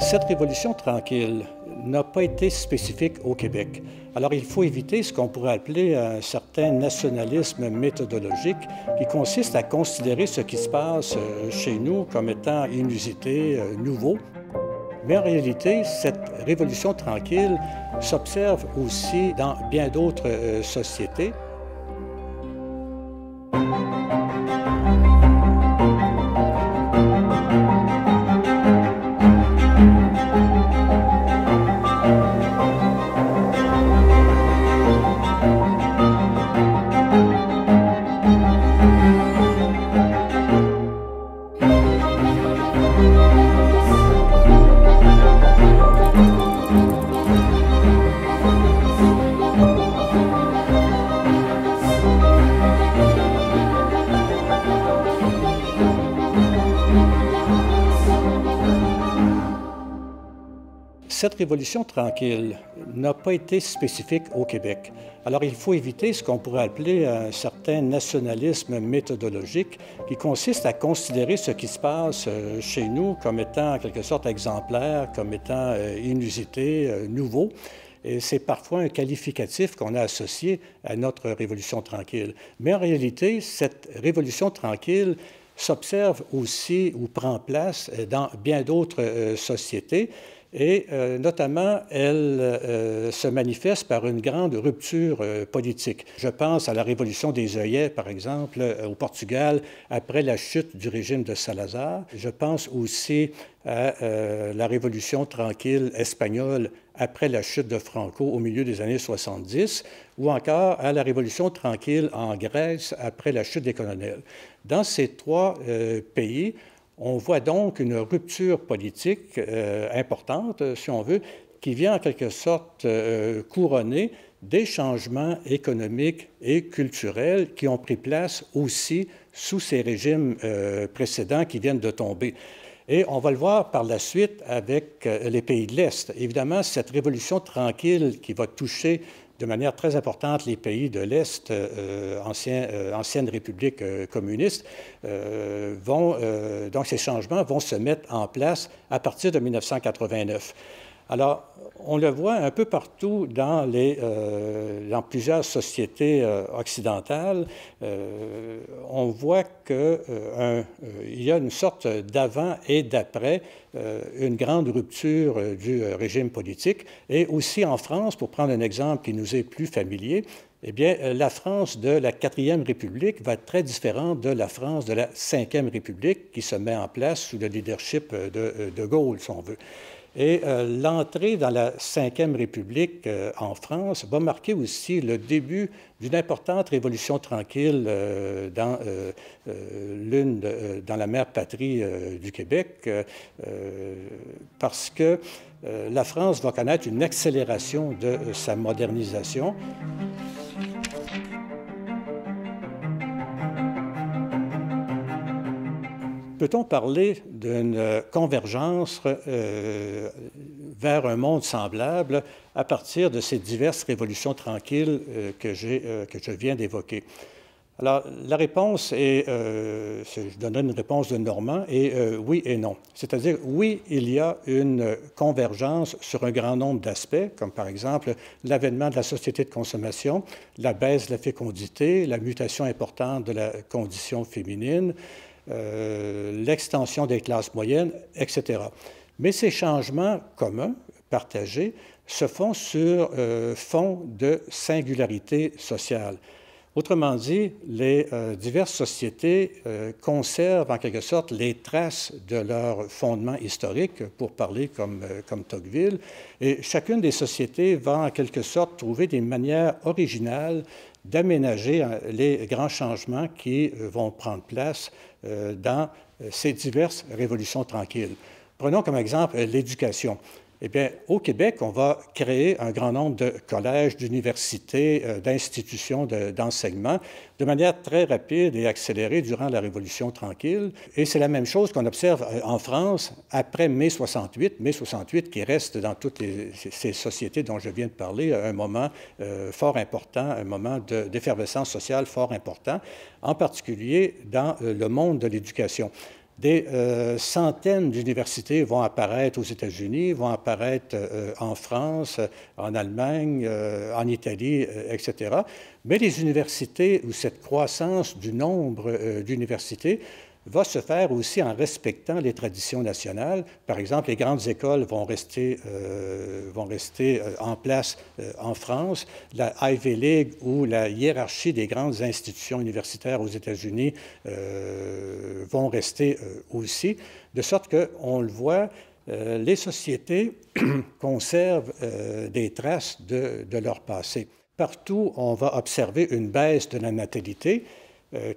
Cette révolution tranquille n'a pas été spécifique au Québec. Alors, il faut éviter ce qu'on pourrait appeler un certain nationalisme méthodologique qui consiste à considérer ce qui se passe chez nous comme étant inusité, nouveau. Mais en réalité, cette révolution tranquille s'observe aussi dans bien d'autres sociétés. Cette révolution tranquille n'a pas été spécifique au Québec. Alors, il faut éviter ce qu'on pourrait appeler un certain nationalisme méthodologique qui consiste à considérer ce qui se passe chez nous comme étant en quelque sorte exemplaire, comme étant inusité, nouveau. Et c'est parfois un qualificatif qu'on a associé à notre révolution tranquille. Mais en réalité, cette révolution tranquille s'observe aussi ou prend place dans bien d'autres sociétés. Et notamment, elle se manifeste par une grande rupture politique. Je pense à la révolution des œillets, par exemple, au Portugal, après la chute du régime de Salazar. Je pense aussi à la révolution tranquille espagnole après la chute de Franco au milieu des années 70, ou encore à la révolution tranquille en Grèce après la chute des colonels. Dans ces trois pays, on voit donc une rupture politique importante, si on veut, qui vient en quelque sorte couronner des changements économiques et culturels qui ont pris place aussi sous ces régimes précédents qui viennent de tomber. Et on va le voir par la suite avec les pays de l'Est. Évidemment, cette révolution tranquille qui va toucher de manière très importante les pays de l'Est, anciennes républiques communistes, donc ces changements vont se mettre en place à partir de 1989. Alors, on le voit un peu partout dans plusieurs sociétés occidentales. On voit qu'il y a une sorte d'avant et d'après, une grande rupture du régime politique. Et aussi en France, pour prendre un exemple qui nous est plus familier, eh bien, la France de la 4e République va être très différente de la France de la 5e République qui se met en place sous le leadership de Gaulle, si on veut. Et l'entrée dans la 5e République en France va marquer aussi le début d'une importante révolution tranquille dans la mère patrie du Québec, parce que la France va connaître une accélération de sa modernisation. Peut-on parler d'une convergence vers un monde semblable à partir de ces diverses révolutions tranquilles que je viens d'évoquer? Alors, la réponse est, je donnerai une réponse de Normand, et oui et non. C'est-à-dire, oui, il y a une convergence sur un grand nombre d'aspects, comme par exemple l'avènement de la société de consommation, la baisse de la fécondité, la mutation importante de la condition féminine, l'extension des classes moyennes, etc. Mais ces changements communs, partagés, se font sur fond de singularité sociale. Autrement dit, les diverses sociétés conservent en quelque sorte les traces de leur fondement historique, pour parler comme Tocqueville, et chacune des sociétés va en quelque sorte trouver des manières originales d'aménager les grands changements qui vont prendre place dans ces diverses révolutions tranquilles. Prenons comme exemple l'éducation. Eh bien, au Québec, on va créer un grand nombre de collèges, d'universités, d'institutions d'enseignement de manière très rapide et accélérée durant la Révolution tranquille. Et c'est la même chose qu'on observe en France après mai 68 qui reste dans toutes ces sociétés dont je viens de parler un moment fort important, un moment d'effervescence sociale fort important, en particulier dans le monde de l'éducation. Des centaines d'universités vont apparaître aux États-Unis, vont apparaître en France, en Allemagne, en Italie, etc. Mais les universités, ou cette croissance du nombre d'universités, va se faire aussi en respectant les traditions nationales. Par exemple, les grandes écoles vont rester en place en France. La Ivy League ou la hiérarchie des grandes institutions universitaires aux États-Unis vont rester aussi, de sorte qu'on le voit, les sociétés conservent des traces de leur passé. Partout, on va observer une baisse de la natalité,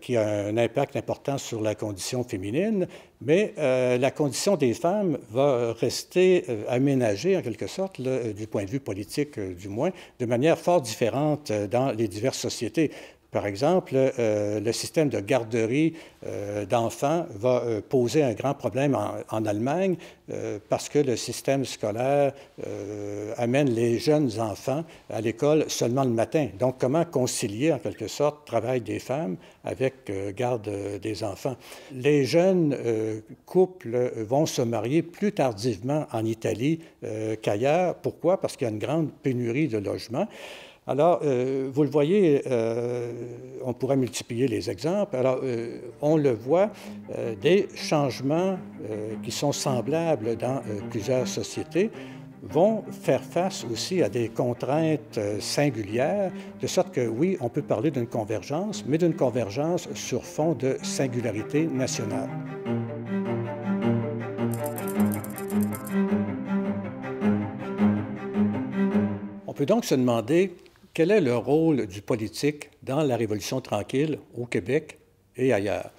qui a un impact important sur la condition féminine, mais la condition des femmes va rester aménagée, en quelque sorte, là, du point de vue politique du moins, de manière fort différente dans les diverses sociétés. Par exemple, le système de garderie d'enfants va poser un grand problème en Allemagne parce que le système scolaire amène les jeunes enfants à l'école seulement le matin. Donc, comment concilier, en quelque sorte, travail des femmes avec garde des enfants? Les jeunes couples vont se marier plus tardivement en Italie qu'ailleurs. Pourquoi? Parce qu'il y a une grande pénurie de logements. Alors, vous le voyez, on pourrait multiplier les exemples. Alors, on le voit, des changements qui sont semblables dans plusieurs sociétés vont faire face aussi à des contraintes singulières, de sorte que oui, on peut parler d'une convergence, mais d'une convergence sur fond de singularité nationale. On peut donc se demander quel est le rôle du politique dans la Révolution tranquille au Québec et ailleurs.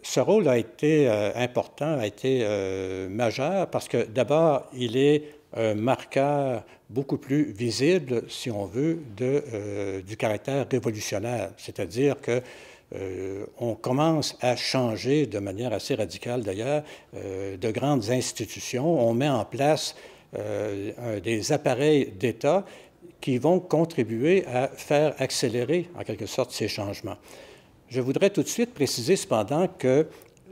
Ce rôle a été important, a été majeur parce que d'abord, il est un marqueur beaucoup plus visible, si on veut, du caractère révolutionnaire. C'est-à-dire que on commence à changer de manière assez radicale d'ailleurs de grandes institutions. On met en place des appareils d'État qui vont contribuer à faire accélérer, en quelque sorte, ces changements. Je voudrais tout de suite préciser cependant que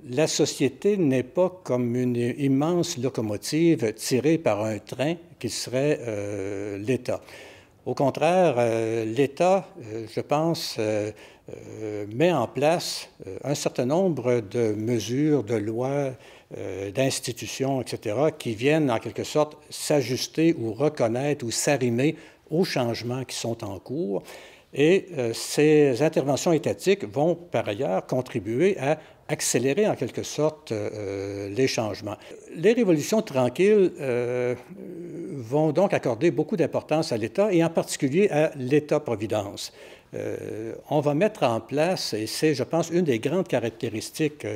la société n'est pas comme une immense locomotive tirée par un train qui serait l'État. Au contraire, l'État, je pense, met en place un certain nombre de mesures, de lois, d'institutions, etc., qui viennent en quelque sorte s'ajuster ou reconnaître ou s'arrimer aux changements qui sont en cours. Et ces interventions étatiques vont, par ailleurs, contribuer à accélérer, en quelque sorte, les changements. Les révolutions tranquilles vont donc accorder beaucoup d'importance à l'État et en particulier à l'État-providence. On va mettre en place, et c'est, je pense, une des grandes caractéristiques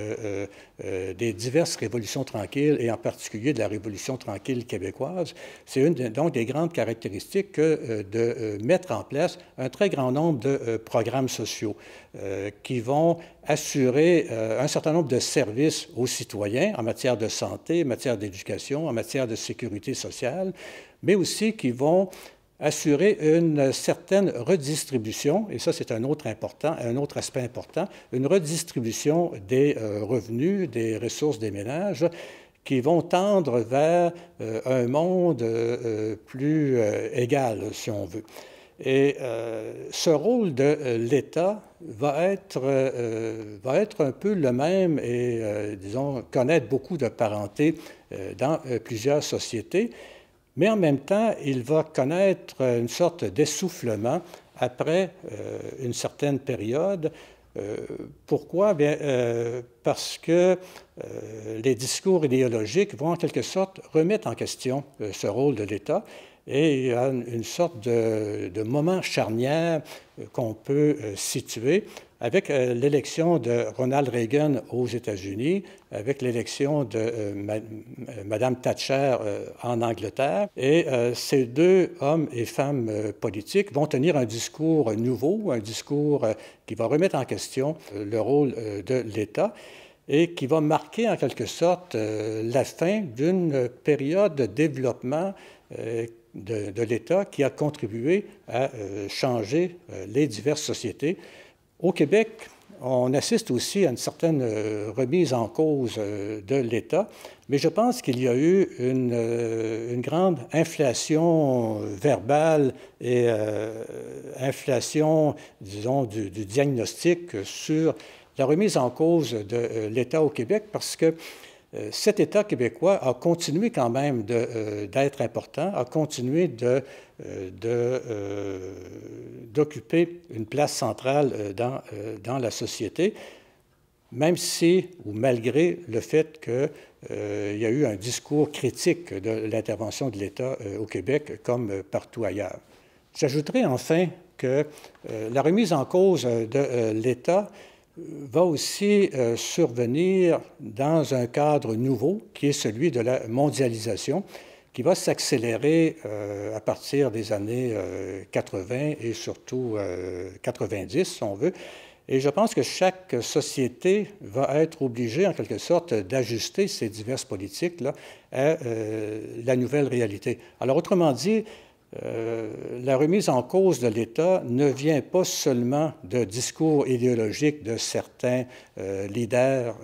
des diverses révolutions tranquilles, et en particulier de la Révolution tranquille québécoise, c'est donc des grandes caractéristiques de mettre en place un très grand nombre de programmes sociaux qui vont assurer un certain nombre de services aux citoyens en matière de santé, en matière d'éducation, en matière de sécurité sociale, mais aussi qui vont assurer une certaine redistribution, et ça c'est un autre aspect important, une redistribution des revenus, des ressources des ménages, qui vont tendre vers un monde plus égal, si on veut. Et ce rôle de l'État va être un peu le même et, disons, connaître beaucoup de parenté dans plusieurs sociétés. Mais en même temps, il va connaître une sorte d'essoufflement après une certaine période. Pourquoi? Bien, parce que les discours idéologiques vont en quelque sorte remettre en question ce rôle de l'État. Et il y a une sorte de moment charnière qu'on peut situer avec l'élection de Ronald Reagan aux États-Unis, avec l'élection de Mme Thatcher en Angleterre. Et ces deux hommes et femmes politiques vont tenir un discours nouveau, un discours qui va remettre en question le rôle de l'État et qui va marquer en quelque sorte la fin d'une période de développement de l'État qui a contribué à changer les diverses sociétés. Au Québec, on assiste aussi à une certaine remise en cause de l'État, mais je pense qu'il y a eu une grande inflation verbale et inflation, disons, du diagnostic sur la remise en cause de l'État au Québec, parce que cet État québécois a continué quand même d'être important, a continué d'occuper une place centrale dans la société, même si, ou malgré le fait qu'il y a eu un discours critique de l'intervention de l'État au Québec comme partout ailleurs. J'ajouterai enfin que la remise en cause de l'État va aussi survenir dans un cadre nouveau qui est celui de la mondialisation, qui va s'accélérer à partir des années 80 et surtout 90, si on veut. Et je pense que chaque société va être obligée, en quelque sorte, d'ajuster ses diverses politiques-là à la nouvelle réalité. Alors, autrement dit, la remise en cause de l'État ne vient pas seulement de discours idéologiques de certains leaders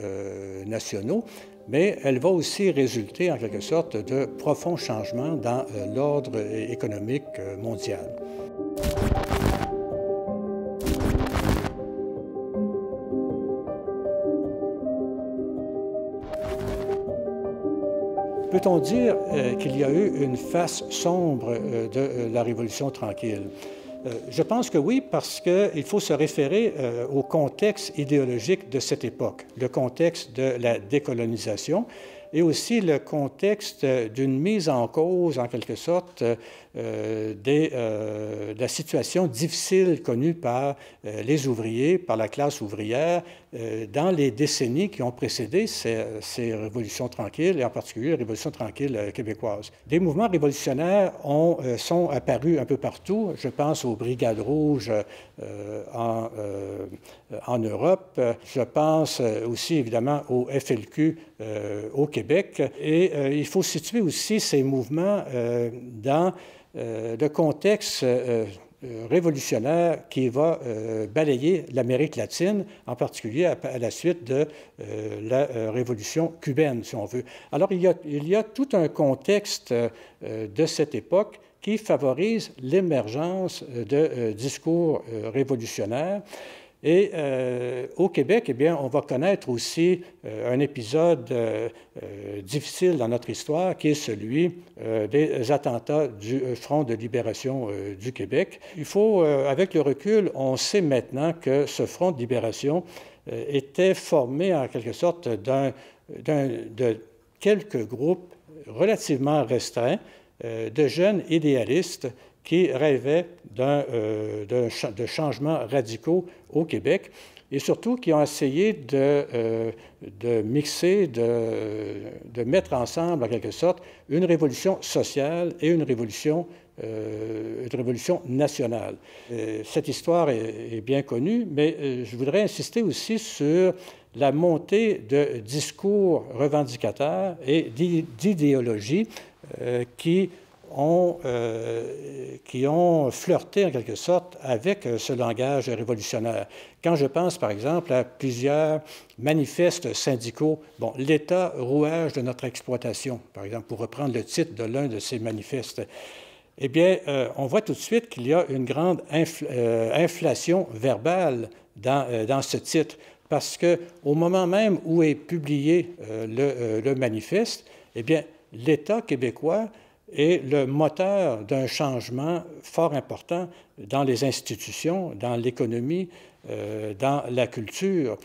nationaux, mais elle va aussi résulter en quelque sorte de profonds changements dans l'ordre économique mondial. Peut-on dire qu'il y a eu une face sombre de la Révolution tranquille? Je pense que oui, parce qu'il faut se référer au contexte idéologique de cette époque, le contexte de la décolonisation et aussi le contexte d'une mise en cause, en quelque sorte, de la situation difficile connue par les ouvriers, par la classe ouvrière, dans les décennies qui ont précédé ces révolutions tranquilles, et en particulier la Révolution tranquille québécoise. Des mouvements révolutionnaires sont apparus un peu partout. Je pense aux Brigades rouges en Europe. Je pense aussi, évidemment, au FLQ au Québec. Et il faut situer aussi ces mouvements dans le contexte révolutionnaire qui va balayer l'Amérique latine, en particulier à la suite de la révolution cubaine, si on veut. Alors, il y a tout un contexte de cette époque qui favorise l'émergence de discours révolutionnaires. Et au Québec, eh bien, on va connaître aussi un épisode difficile dans notre histoire, qui est celui des attentats du Front de libération du Québec. Il faut, avec le recul, on sait maintenant que ce Front de libération était formé en quelque sorte de quelques groupes relativement restreints de jeunes idéalistes qui rêvaient de changements radicaux au Québec et surtout qui ont essayé de mixer, de mettre ensemble, en quelque sorte, une révolution sociale et une révolution nationale. Cette histoire est bien connue, mais je voudrais insister aussi sur la montée de discours revendicateurs et d'idéologies qui ont flirté en quelque sorte avec ce langage révolutionnaire. Quand je pense par exemple à plusieurs manifestes syndicaux, bon, l'État, rouage de notre exploitation, par exemple, pour reprendre le titre de l'un de ces manifestes, eh bien, on voit tout de suite qu'il y a une grande inflation verbale dans ce titre, parce qu'au moment même où est publié le manifeste, eh bien, l'État québécois est le moteur d'un changement fort important dans les institutions, dans l'économie, dans la culture.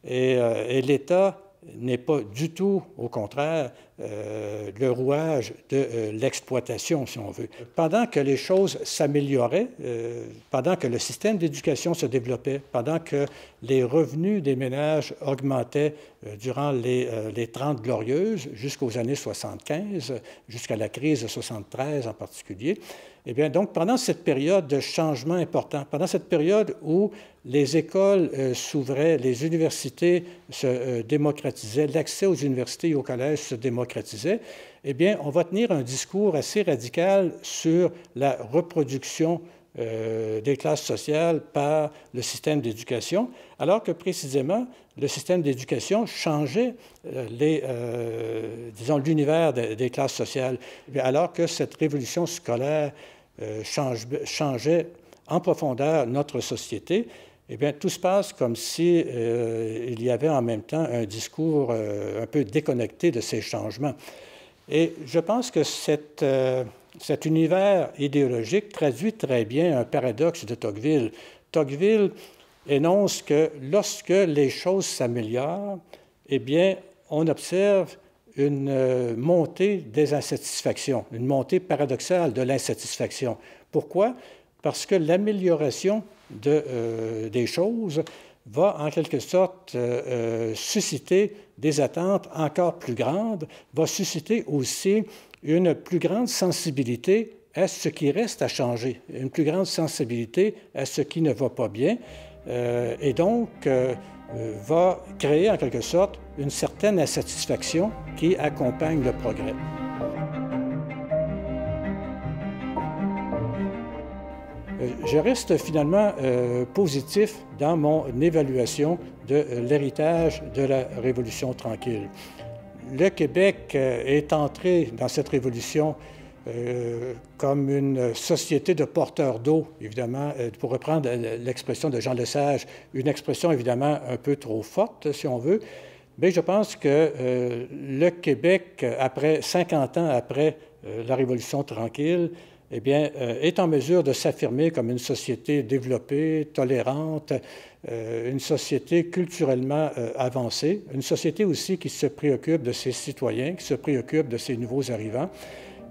Et l'État n'est pas du tout, au contraire, le rouage de l'exploitation, si on veut. Pendant que les choses s'amélioraient, pendant que le système d'éducation se développait, pendant que les revenus des ménages augmentaient durant les 30 glorieuses jusqu'aux années 75, jusqu'à la crise de 73 en particulier, eh bien, donc, pendant cette période de changement important, pendant cette période où les écoles s'ouvraient, les universités se démocratisaient, l'accès aux universités et aux collèges se démocratisait, eh bien, on va tenir un discours assez radical sur la reproduction des classes sociales par le système d'éducation, alors que précisément le système d'éducation changeait disons, l'univers des classes sociales, alors que cette révolution scolaire changeait en profondeur notre société. Eh bien, tout se passe comme si il y avait en même temps un discours un peu déconnecté de ces changements. Et je pense que cet univers idéologique traduit très bien un paradoxe de Tocqueville. Tocqueville énonce que lorsque les choses s'améliorent, eh bien, on observe une montée des insatisfactions, une montée paradoxale de l'insatisfaction. Pourquoi? Parce que l'amélioration des choses va en quelque sorte susciter des attentes encore plus grandes, va susciter aussi une plus grande sensibilité à ce qui reste à changer, une plus grande sensibilité à ce qui ne va pas bien, et donc va créer en quelque sorte une certaine insatisfaction qui accompagne le progrès. Je reste finalement positif dans mon évaluation de l'héritage de la Révolution tranquille. Le Québec est entré dans cette révolution comme une société de porteurs d'eau, évidemment, pour reprendre l'expression de Jean Lesage, une expression évidemment un peu trop forte, si on veut, mais je pense que le Québec, 50 ans après la Révolution tranquille, eh bien, est en mesure de s'affirmer comme une société développée, tolérante, une société culturellement avancée, une société aussi qui se préoccupe de ses citoyens, qui se préoccupe de ses nouveaux arrivants.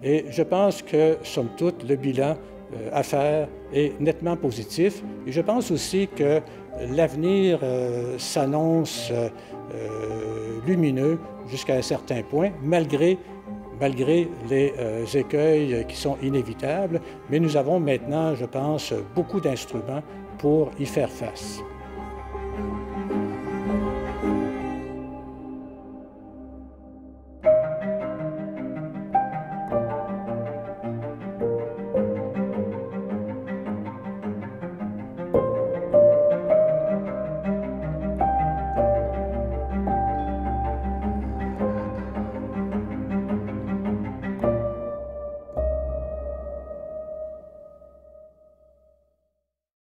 Et je pense que, somme toute, le bilan à faire est nettement positif. Et je pense aussi que l'avenir s'annonce lumineux jusqu'à un certain point, malgré les écueils qui sont inévitables, mais nous avons maintenant, je pense, beaucoup d'instruments pour y faire face.